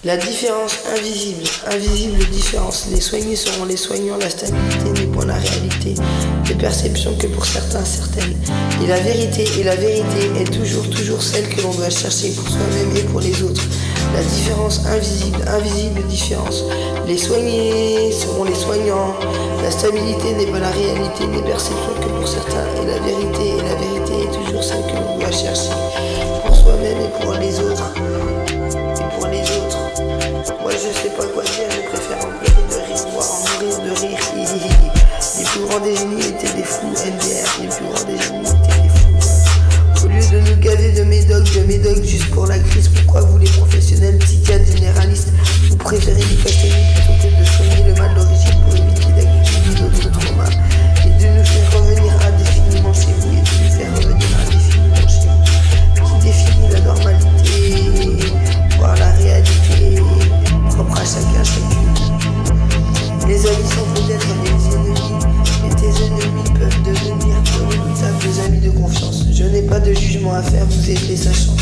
La différence invisible, invisible différence. Les soignés seront les soignants, la stabilité n'est point la réalité, des perceptions que pour certains certaines. Et la vérité est toujours celle que l'on doit chercher pour soi-même et pour les autres. La différence invisible, invisible différence. Les soignés seront les soignants, la stabilité n'est pas la réalité, des perceptions que pour certains. Et la vérité est toujours celle que l'on doit chercher pour soi-même et pour les autres. Moi je sais pas quoi dire, je préfère en pleurer de rire, voire en mourir de rire. Les plus grands des génies étaient des fous, NDR, les plus grands des génies étaient des fous. Au lieu de nous gazer de médocs juste pour la crise, pourquoi vous les professionnels, psychiatres, généralistes, vous préférez les cacher plutôt que de soigner le mal d'origine pour éviter d'accuser d'autres traumas et de nous faire revenir indéfiniment chez vous et de nous faire revenir indéfiniment chez vous. Qui définit la normalité, voire la réalité propre à chacune. Les amis sont peut-être des ennemis, et tes ennemis peuvent devenir de redoutables amis de confiance. Je n'ai pas de jugement à faire, vous êtes les sachants.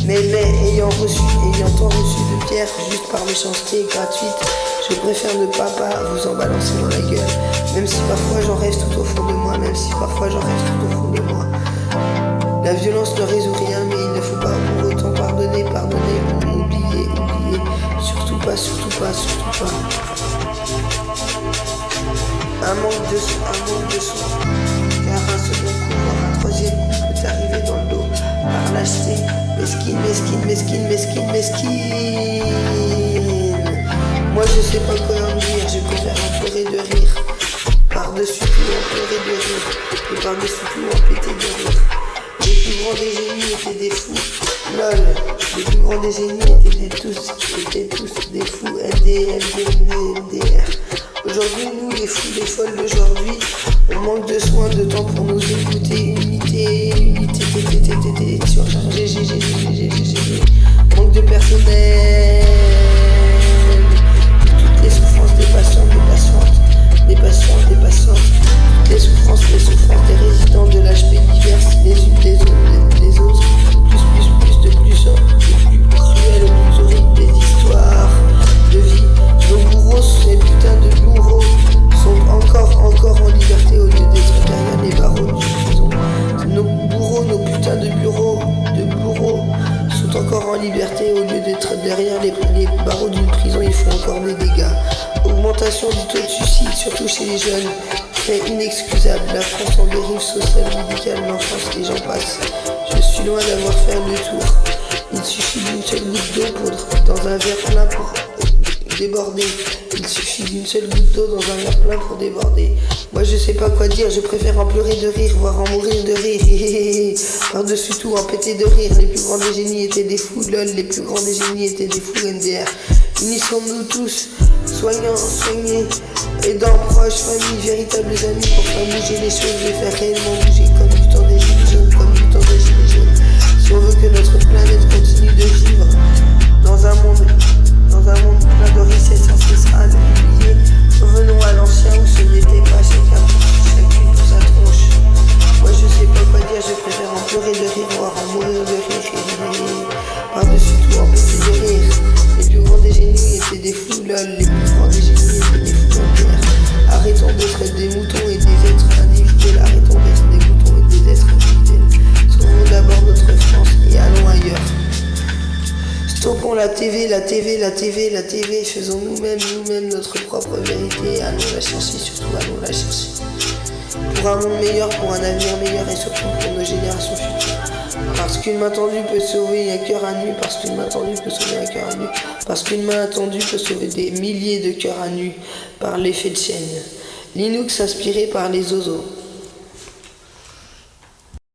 Mais ayant tant reçu de pierres juste par méchanceté gratuite, je préfère ne pas vous en balancer dans la gueule. Même si parfois j'en reste tout au fond de moi, La violence ne résout rien, mais il ne faut pas pour autant pardonner ou oublier. Surtout pas. Un manque de soin, car un second coup, voire un troisième coup peut arriver dans le dos, par lâcheté, mesquine. Moi je sais pas quoi en dire, je préfère en pleurer de rire, par-dessus tout en pleurer de rire, et par-dessus tout en péter de rire. Les plus grands des génies étaient des fous, lol. Les plus grands des génies étaient tous des fous, MDR. Aujourd'hui, nous, les fous, les folles d'aujourd'hui, on manque de soins, de temps pour nous écouter. Unité, surchargé, GG. Manque de personnel. Toutes les souffrances des patients. Les souffrances des résidents de l'HP diverses, les unes des autres, plus cruelles, plus horribles des histoires de vie. Nos bourreaux, ces putains de bourreaux, sont encore en liberté au lieu d'être derrière les barreaux d'une prison. Nos bourreaux, nos putains de bourreaux, sont encore en liberté au lieu d'être derrière les barreaux d'une prison. Ils font encore des dégâts. Augmentation du taux de suicide, surtout chez les jeunes, fait inexcusable. La France en dérive sociale, médicale, l'enfance, les gens passent. Je suis loin d'avoir fait le tour. Il suffit d'une seule goutte d'eau dans un verre plein pour déborder. Moi je sais pas quoi dire, je préfère en pleurer de rire, voire en mourir de rire. Par-dessus tout en péter de rire. Les plus grands des génies étaient des fous, lol. Les plus grands des génies étaient des fous, NDR. Unissons-nous tous, soignants, soignés, aidants, proches, familles, véritables amis, pour faire bouger les choses et faire réellement bouger comme du temps des gilets jaunes, Si on veut que notre planète continue de vivre dans un monde plein de richesses ancestrales oubliées, revenons à l'ancien où ce n'était pas chacune pour sa tronche. Moi je sais pas quoi dire, je préfère en pleurer de rire, voire en mourir de rire. Par-dessus tout en péter de rire. Les plus grands des génies étaient des fous, lol. Les plus grands des génies étaient des fous, NDR. Arrêtons d'être des moutons et des êtres individuels. Sauvons d'abord notre France et allons ailleurs. Stoppons la TV. Faisons nous-mêmes notre propre vérité. Allons la chercher. Pour un monde meilleur, pour un avenir meilleur et surtout pour nos générations futures. Parce qu'une main tendue peut sauver un cœur à nu. Parce qu'une main tendue peut sauver des milliers de cœurs à nu par l'effet de chaîne. Linux inspiré par les oiseaux.